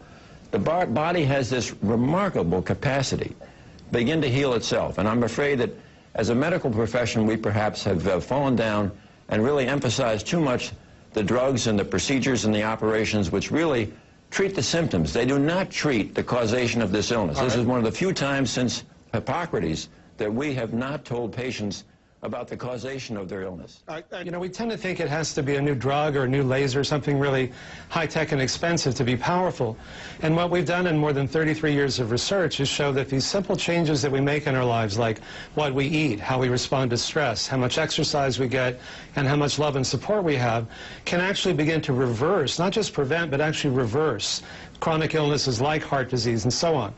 the body has this remarkable capacity to begin to heal itself. And I'm afraid that as a medical profession, we perhaps have fallen down and really emphasized too much the drugs and the procedures and the operations which really treat the symptoms. They do not treat the causation of this illness. This is one of the few times since Hippocrates that we have not told patients about the causation of their illness. You know, we tend to think it has to be a new drug or a new laser, something really high-tech and expensive to be powerful. And what we've done in more than 33 years of research is show that these simple changes that we make in our lives, like what we eat, how we respond to stress, how much exercise we get, and how much love and support we have, can actually begin to reverse, not just prevent, but actually reverse chronic illnesses like heart disease and so on.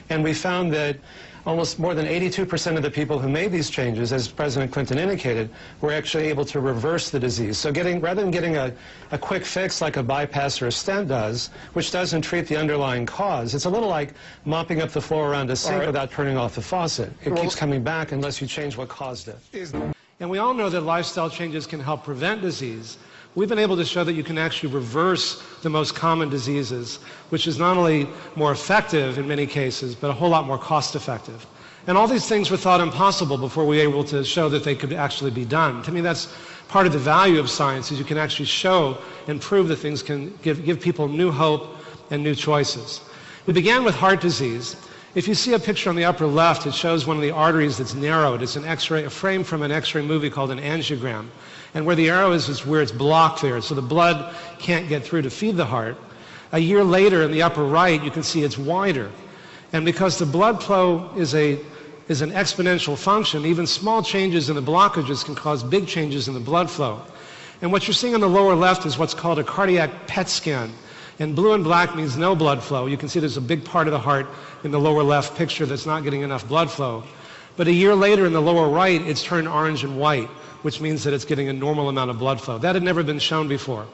And we found that almost more than 82% of the people who made these changes, as President Clinton indicated, were actually able to reverse the disease. So rather than getting a quick fix like a bypass or a stent does, which doesn't treat the underlying cause, it's a little like mopping up the floor around a sink without turning off the faucet. It keeps coming back unless you change what caused it. And we all know that lifestyle changes can help prevent disease. We've been able to show that you can actually reverse the most common diseases, which is not only more effective in many cases, but a whole lot more cost effective. And all these things were thought impossible before we were able to show that they could actually be done. To me, that's part of the value of science, is you can actually show and prove that things can give people new hope and new choices. We began with heart disease. If you see a picture on the upper left, it shows one of the arteries that's narrowed. It's an X-ray, a frame from an X-ray movie called an angiogram. And where the arrow is where it's blocked there, so the blood can't get through to feed the heart. A year later, in the upper right, you can see it's wider. And because the blood flow is an exponential function, even small changes in the blockages can cause big changes in the blood flow. And what you're seeing on the lower left is what's called a cardiac PET scan. And blue and black means no blood flow. You can see there's a big part of the heart in the lower left picture that's not getting enough blood flow. But a year later in the lower right, it's turned orange and white, which means that it's getting a normal amount of blood flow. That had never been shown before.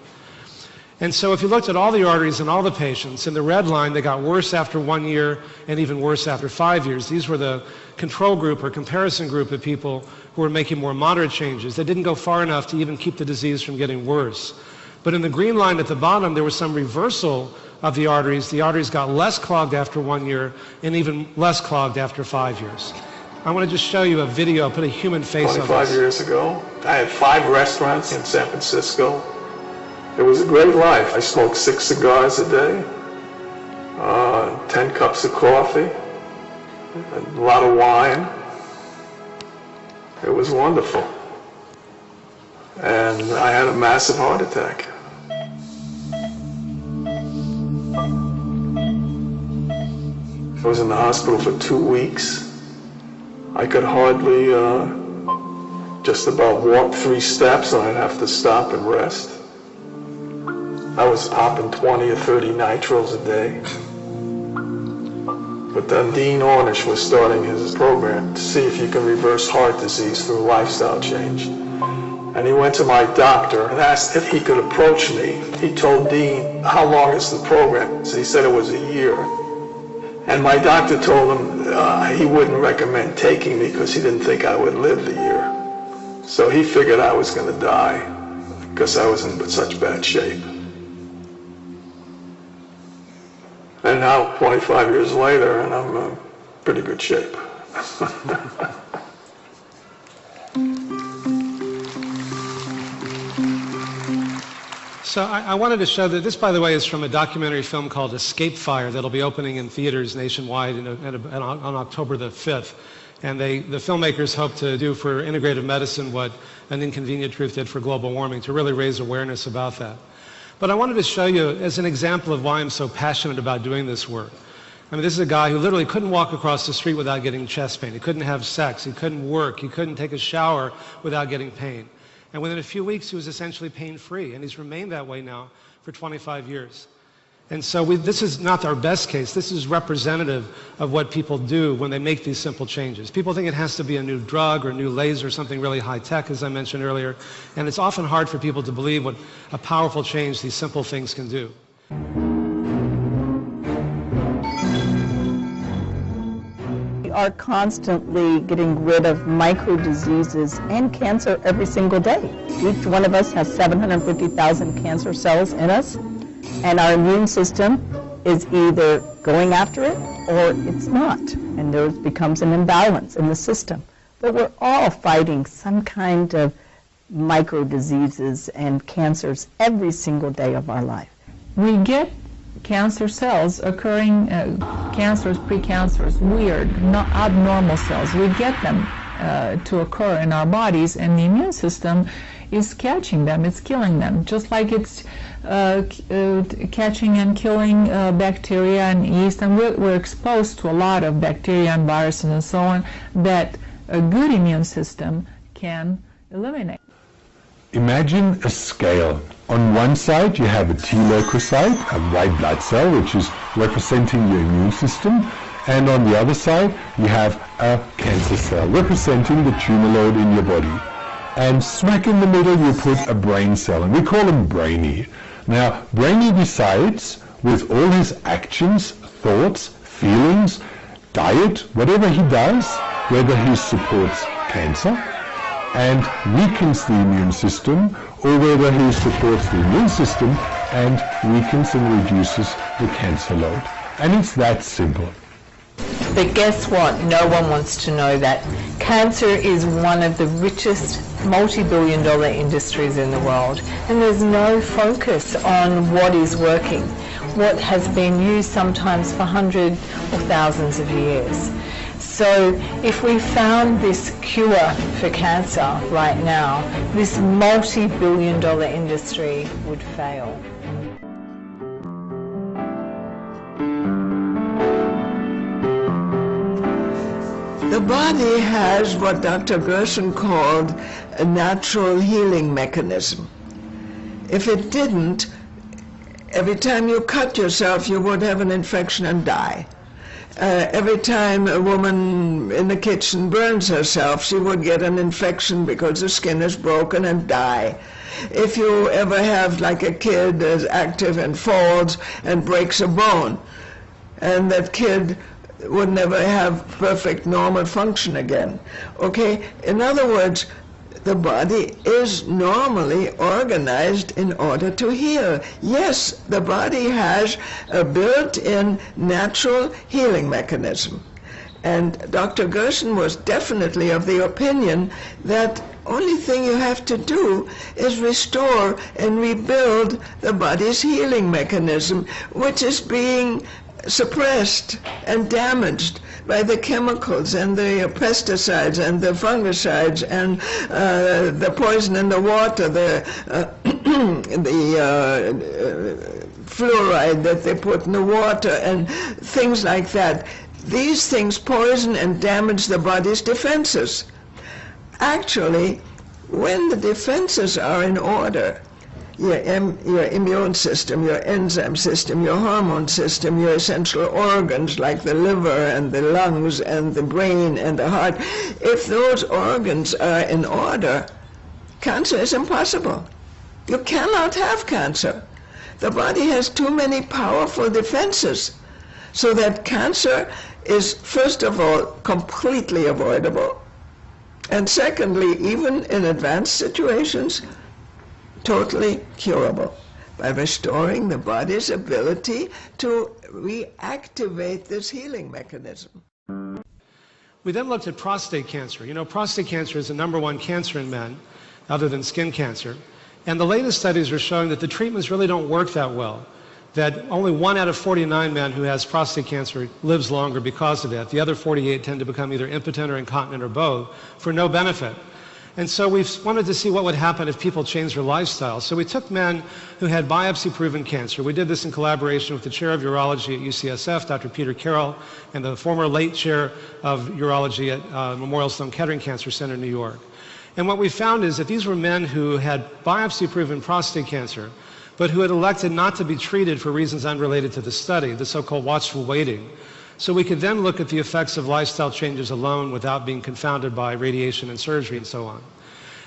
And so if you looked at all the arteries in all the patients, in the red line, they got worse after 1 year and even worse after 5 years. These were the control group or comparison group of people who were making more moderate changes. They didn't go far enough to even keep the disease from getting worse. But in the green line at the bottom, there was some reversal of the arteries. The arteries got less clogged after 1 year and even less clogged after 5 years. I want to just show you a video, put a human face on this. 25 years ago, I had 5 restaurants in San Francisco. It was a great life. I smoked 6 cigars a day, 10 cups of coffee, a lot of wine. It was wonderful. And I had a massive heart attack. I was in the hospital for 2 weeks. I could hardly just about walk 3 steps, and I'd have to stop and rest. I was popping 20 or 30 nitros a day. But then Dean Ornish was starting his program to see if you can reverse heart disease through lifestyle change. And he went to my doctor and asked if he could approach me. He told Dean, how long is the program? So he said it was a year. And my doctor told him he wouldn't recommend taking me because he didn't think I would live the year. So he figured I was going to die because I was in such bad shape. And now, 25 years later, and I'm in pretty good shape. So I wanted to show that this, by the way, is from a documentary film called Escape Fire that'll be opening in theaters nationwide on October the 5th. And the filmmakers hope to do for integrative medicine what An Inconvenient Truth did for global warming, to really raise awareness about that. But I wanted to show you as an example of why I'm so passionate about doing this work. I mean, this is a guy who literally couldn't walk across the street without getting chest pain. He couldn't have sex. He couldn't work. He couldn't take a shower without getting pain. And within a few weeks, he was essentially pain-free. And he's remained that way now for 25 years. And so this is not our best case. This is representative of what people do when they make these simple changes. People think it has to be a new drug or a new laser, something really high-tech, as I mentioned earlier. And it's often hard for people to believe what a powerful change these simple things can do. We are constantly getting rid of micro-diseases and cancer every single day. Each one of us has 750,000 cancer cells in us. And our immune system is either going after it or it's not. And there becomes an imbalance in the system. But we're all fighting some kind of micro-diseases and cancers every single day of our life. We get cancer cells occurring, cancers, precancers, weird, not abnormal cells. We get them to occur in our bodies, and the immune system is catching them, it's killing them, just like it's catching and killing bacteria and yeast, and we're exposed to a lot of bacteria and viruses and so on that a good immune system can eliminate. Imagine a scale. On one side you have a T leukocyte, a white blood cell, which is representing your immune system, and on the other side you have a cancer cell representing the tumor load in your body. And smack in the middle you put a brain cell, and we call him Brainy. Now, Brainy decides with all his actions, thoughts, feelings, diet, whatever he does, whether he supports cancer and weakens the immune system, or whether he supports the immune system and weakens and reduces the cancer load. And it's that simple. But guess what? No one wants to know that. Cancer is one of the richest multi-billion-dollar industries in the world, and there's no focus on what is working, what has been used sometimes for hundreds or thousands of years. So if we found this cure for cancer right now, this multi-billion-dollar industry would fail. The body has what Dr. Gerson called a natural healing mechanism. If it didn't, every time you cut yourself, you would have an infection and die. Every time a woman in the kitchen burns herself, she would get an infection because the skin is broken and die. If you ever have, like a kid is active and falls and breaks a bone, and that kid would never have perfect normal function again. Okay? In other words, the body is normally organized in order to heal. Yes, the body has a built-in natural healing mechanism. And Dr. Gerson was definitely of the opinion that only thing you have to do is restore and rebuild the body's healing mechanism, which is being suppressed and damaged by the chemicals and the pesticides and the fungicides and the poison in the water, the fluoride that they put in the water and things like that. These things poison and damage the body's defenses. Actually, when the defenses are in order, your immune system, your enzyme system, your hormone system, your essential organs like the liver and the lungs and the brain and the heart, if those organs are in order, cancer is impossible. You cannot have cancer. The body has too many powerful defenses, so that cancer is, first of all, completely avoidable, and secondly, even in advanced situations, totally curable by restoring the body's ability to reactivate this healing mechanism. We then looked at prostate cancer. You know, prostate cancer is the #1 cancer in men, other than skin cancer. And the latest studies are showing that the treatments really don't work that well, that only 1 out of 49 men who has prostate cancer lives longer because of that. The other 48 tend to become either impotent or incontinent or both for no benefit. And so we wanted to see what would happen if people changed their lifestyle. So we took men who had biopsy-proven cancer. We did this in collaboration with the chair of urology at UCSF, Dr. Peter Carroll, and the former late chair of urology at Memorial Sloan Kettering Cancer Center in New York. And what we found is that these were men who had biopsy-proven prostate cancer, but who had elected not to be treated for reasons unrelated to the study, the so-called watchful waiting. So we could then look at the effects of lifestyle changes alone without being confounded by radiation and surgery and so on.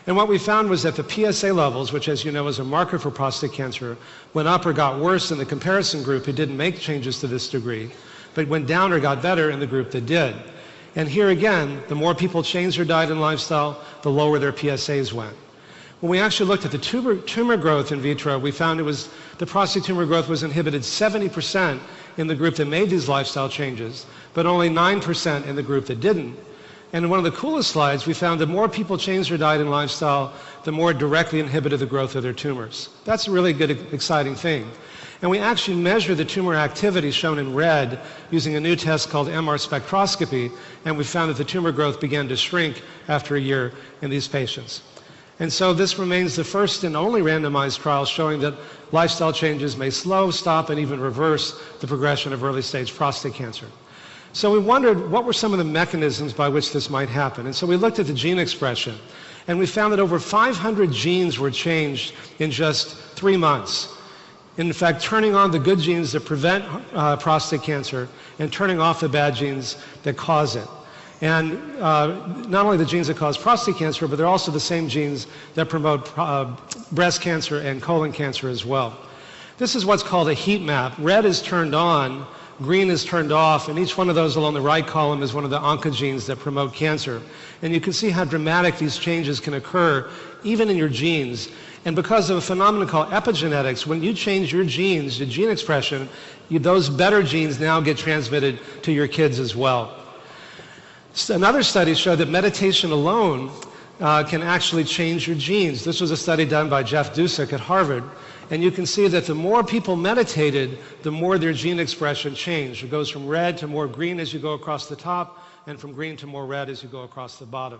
And what we found was that the PSA levels, which as you know is a marker for prostate cancer, went up or got worse in the comparison group who didn't make changes to this degree, but went down or got better in the group that did. And here again, the more people changed their diet and lifestyle, the lower their PSAs went. When we actually looked at the tumor growth in vitro, we found the prostate tumor growth was inhibited 70% in the group that made these lifestyle changes, but only 9% in the group that didn't. And in one of the coolest slides, we found that more people changed their diet and lifestyle, the more it directly inhibited the growth of their tumors. That's a really good, exciting thing. And we actually measure the tumor activity shown in red using a new test called MR spectroscopy, and we found that the tumor growth began to shrink after a year in these patients. And so this remains the first and only randomized trial showing that lifestyle changes may slow, stop, and even reverse the progression of early-stage prostate cancer. So we wondered what were some of the mechanisms by which this might happen. And so we looked at the gene expression, and we found that over 500 genes were changed in just 3 months. In fact, turning on the good genes that prevent prostate cancer and turning off the bad genes that cause it. And not only the genes that cause prostate cancer, but they're also the same genes that promote breast cancer and colon cancer as well. This is what's called a heat map. Red is turned on, green is turned off, and each one of those along the right column is one of the oncogenes that promote cancer. And you can see how dramatic these changes can occur even in your genes. And because of a phenomenon called epigenetics, when you change your genes, your gene expression, those better genes now get transmitted to your kids as well. Another study showed that meditation alone can actually change your genes. This was a study done by Jeff Dusek at Harvard. And you can see that the more people meditated, the more their gene expression changed. It goes from red to more green as you go across the top, and from green to more red as you go across the bottom.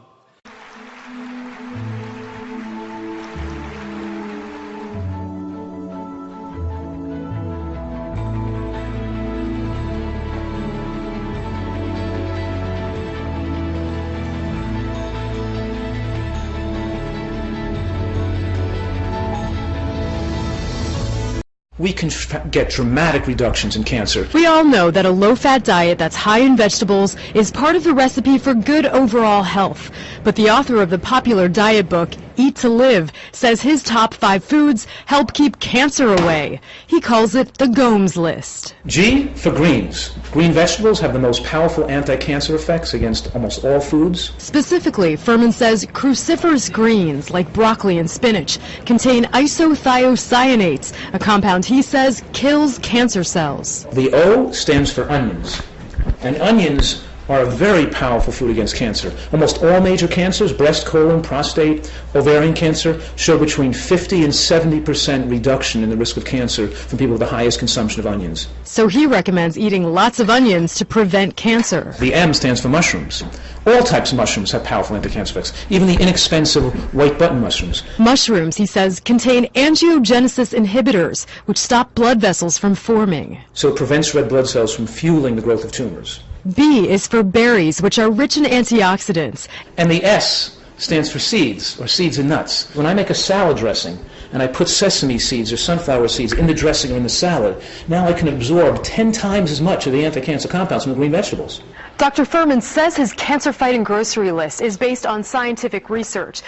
we can get dramatic reductions in cancer. We all know that a low-fat diet that's high in vegetables is part of the recipe for good overall health. But the author of the popular diet book, Eat to Live, says his top 5 foods help keep cancer away. He calls it the Gomes list. G for greens. Green vegetables have the most powerful anti-cancer effects against almost all foods. Specifically, Furman says cruciferous greens, like broccoli and spinach, contain isothiocyanates, a compound he says kills cancer cells. The O stands for onions. And onions are a very powerful food against cancer. Almost all major cancers, breast, colon, prostate, ovarian cancer, show between 50 and 70% reduction in the risk of cancer from people with the highest consumption of onions. So he recommends eating lots of onions to prevent cancer. The M stands for mushrooms. All types of mushrooms have powerful anti-cancer effects, even the inexpensive white button mushrooms. Mushrooms, he says, contain angiogenesis inhibitors, which stop blood vessels from forming. So it prevents red blood cells from fueling the growth of tumors. B is for berries, which are rich in antioxidants. And the S stands for seeds, or seeds and nuts. When I make a salad dressing, and I put sesame seeds or sunflower seeds in the dressing or in the salad, now I can absorb 10 times as much of the anti-cancer compounds from the green vegetables. Dr. Furman says his cancer-fighting grocery list is based on scientific research.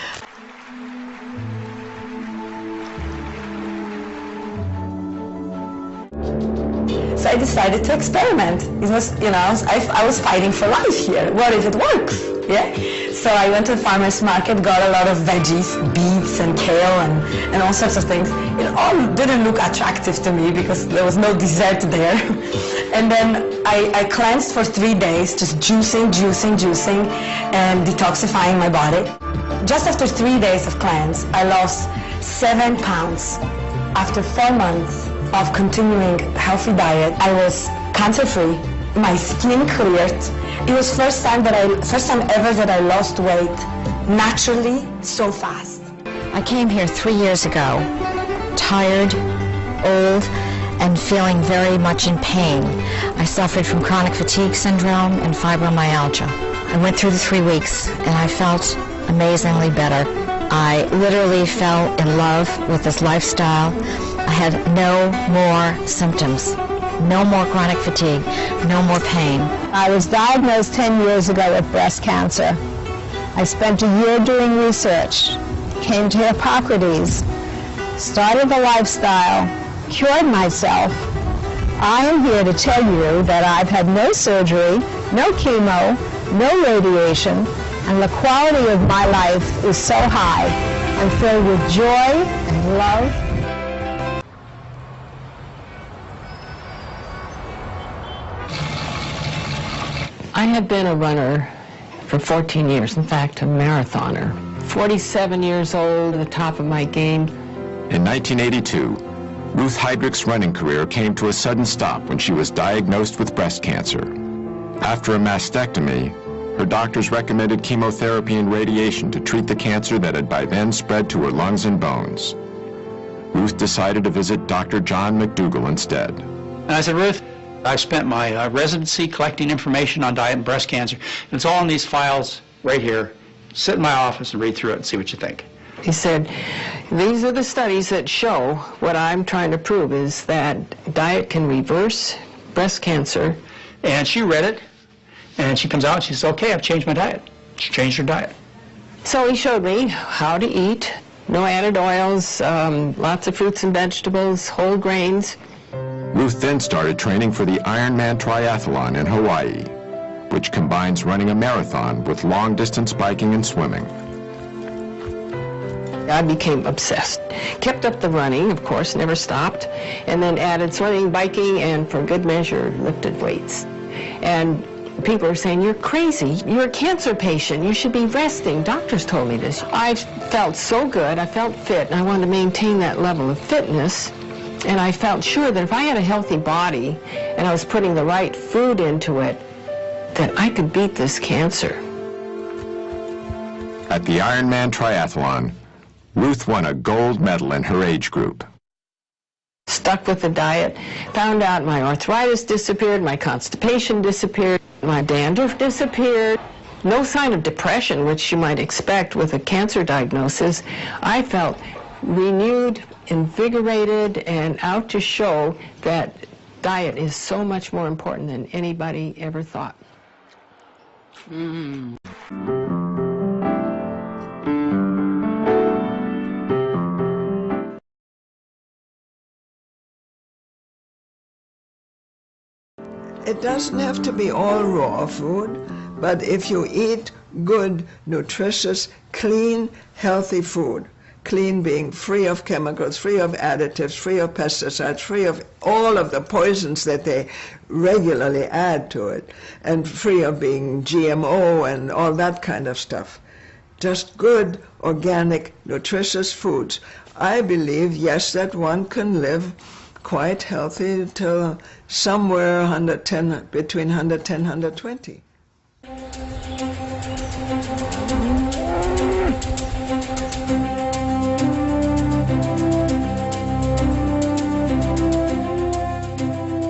So I decided to experiment. It was, I was fighting for life here. What if it works? Yeah. So I went to the farmer's market, got a lot of veggies, beets and kale and all sorts of things. It all didn't look attractive to me because there was no dessert there. And then I cleansed for 3 days, just juicing and detoxifying my body. Just after 3 days of cleanse, I lost 7 pounds. After 4 months of continuing a healthy diet, I was cancer-free. My skin cleared. It was first time ever that I lost weight naturally so fast. I came here 3 years ago, tired, old, and feeling very much in pain. I suffered from chronic fatigue syndrome and fibromyalgia. I went through the 3 weeks and I felt amazingly better. I literally fell in love with this lifestyle. I had no more symptoms, no more chronic fatigue, no more pain. I was diagnosed 10 years ago with breast cancer. I spent a year doing research, came to Hippocrates, started the lifestyle, cured myself. I am here to tell you that I've had no surgery, no chemo, no radiation, and the quality of my life is so high. I'm filled with joy and love. I have been a runner for 14 years, in fact, a marathoner. 47 years old, at the top of my game. In 1982, Ruth Heydrich's running career came to a sudden stop when she was diagnosed with breast cancer. After a mastectomy, her doctors recommended chemotherapy and radiation to treat the cancer that had by then spread to her lungs and bones. Ruth decided to visit Dr. John McDougall instead. And I said, Ruth, I've spent my residency collecting information on diet and breast cancer. And it's all in these files right here. Sit in my office and read through it and see what you think. He said, these are the studies that show what I'm trying to prove is that diet can reverse breast cancer. And she read it, and she comes out and she says, okay, I've changed my diet. She changed her diet. So he showed me how to eat, no added oils, lots of fruits and vegetables, whole grains. Ruth then started training for the Ironman Triathlon in Hawaii, which combines running a marathon with long-distance biking and swimming. I became obsessed. Kept up the running, of course, never stopped, and then added swimming, biking, and for good measure, lifted weights. And people are saying, you're crazy, you're a cancer patient, you should be resting. Doctors told me this. I felt so good, I felt fit, and I wanted to maintain that level of fitness. And I felt sure that if I had a healthy body and I was putting the right food into it, that I could beat this cancer. At the Ironman Triathlon, Ruth won a gold medal in her age group. Stuck with the diet, found out my arthritis disappeared, my constipation disappeared, my dandruff disappeared. No sign of depression, which you might expect with a cancer diagnosis. I felt renewed invigorated and out to show that diet is so much more important than anybody ever thought. It doesn't have to be all raw food, but if you eat good, nutritious, clean, healthy food, clean being free of chemicals, free of additives, free of pesticides, free of all of the poisons that they regularly add to it, and free of being GMO and all that kind of stuff. Just good, organic, nutritious foods. I believe, yes, that one can live quite healthy till somewhere between 110 and 120.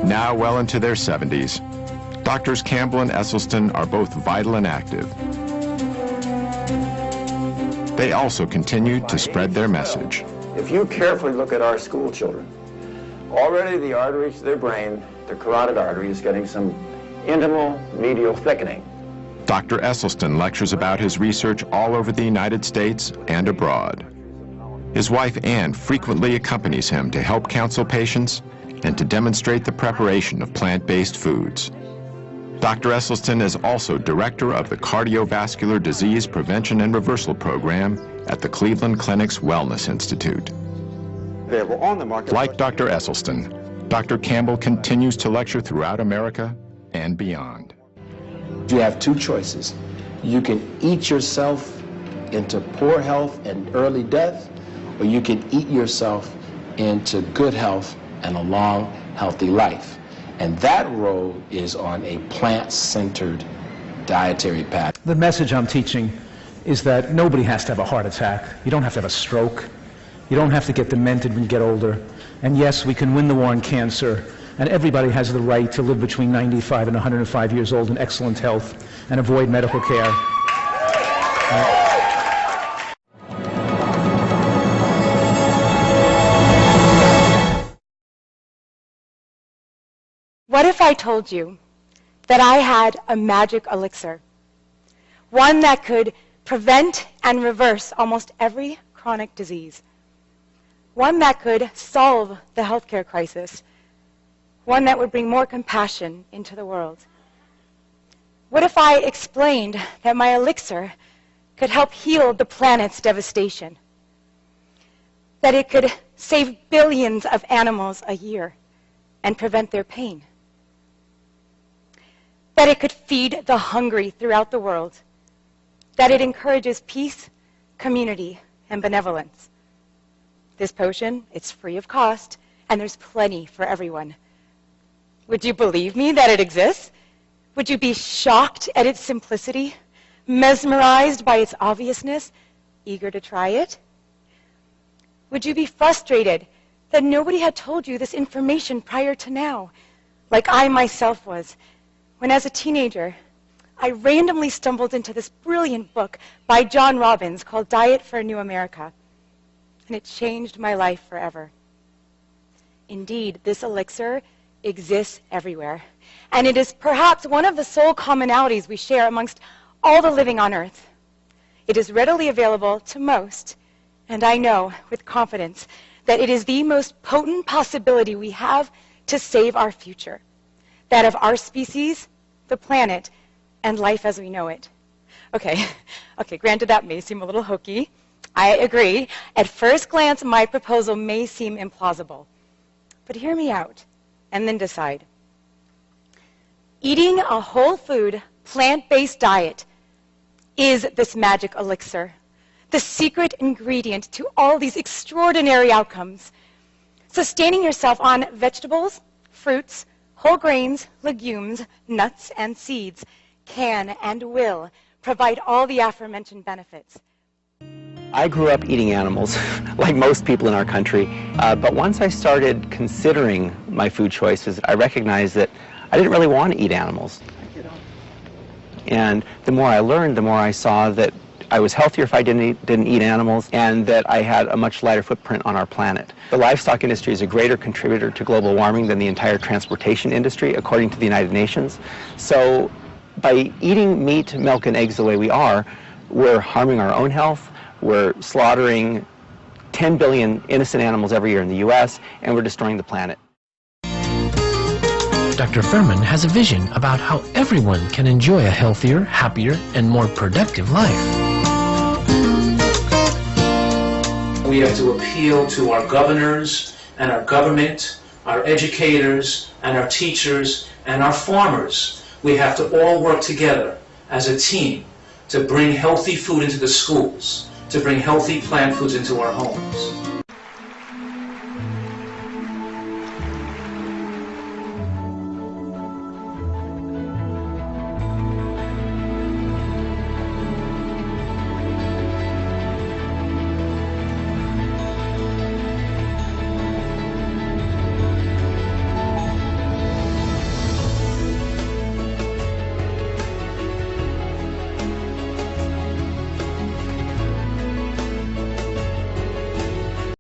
Now well into their 70s, Doctors Campbell and Esselstyn are both vital and active. They also continue to spread their message. If you carefully look at our school children, already the arteries to their brain, the carotid artery, is getting some intimal medial thickening. Dr. Esselstyn lectures about his research all over the United States and abroad. His wife Ann frequently accompanies him to help counsel patients and to demonstrate the preparation of plant-based foods. Dr. Esselstyn is also director of the Cardiovascular Disease Prevention and Reversal Program at the Cleveland Clinic's Wellness Institute. Like Dr. Esselstyn, Dr. Campbell continues to lecture throughout America and beyond. You have two choices. You can eat yourself into poor health and early death, or you can eat yourself into good health and a long, healthy life. And that road is on a plant-centered dietary path. The message I'm teaching is that nobody has to have a heart attack. You don't have to have a stroke. You don't have to get demented when you get older. And yes, we can win the war on cancer, and everybody has the right to live between 95 and 105 years old in excellent health and avoid medical care. What if I told you that I had a magic elixir? One that could prevent and reverse almost every chronic disease. One that could solve the healthcare crisis. One that would bring more compassion into the world. What if I explained that my elixir could help heal the planet's devastation? That it could save billions of animals a year and prevent their pain? That it could feed the hungry throughout the world, that it encourages peace, community, and benevolence. This potion, it's free of cost, and there's plenty for everyone. Would you believe me that it exists? Would you be shocked at its simplicity, mesmerized by its obviousness, eager to try it? Would you be frustrated that nobody had told you this information prior to now, like I myself was, when as a teenager, I randomly stumbled into this brilliant book by John Robbins called Diet for a New America, and it changed my life forever. Indeed, this elixir exists everywhere, and it is perhaps one of the sole commonalities we share amongst all the living on Earth. It is readily available to most, and I know with confidence that it is the most potent possibility we have to save our future, that of our species, the planet, and life as we know it. Okay, granted that may seem a little hokey. I agree. At first glance, my proposal may seem implausible. But hear me out, and then decide. Eating a whole food, plant-based diet is this magic elixir, the secret ingredient to all these extraordinary outcomes. Sustaining yourself on vegetables, fruits, whole grains, legumes, nuts, and seeds can and will provide all the aforementioned benefits. I grew up eating animals, like most people in our country, but once I started considering my food choices, I recognized that I didn't really want to eat animals. And the more I learned, the more I saw that I was healthier if I didn't eat animals, and that I had a much lighter footprint on our planet. The livestock industry is a greater contributor to global warming than the entire transportation industry, according to the United Nations. So by eating meat, milk, and eggs the way we are, we're harming our own health, we're slaughtering 10 billion innocent animals every year in the U.S., and we're destroying the planet. Dr. Fuhrman has a vision about how everyone can enjoy a healthier, happier, and more productive life. We have to appeal to our governors and our government, our educators and our teachers and our farmers. We have to all work together as a team to bring healthy food into the schools, to bring healthy plant foods into our homes.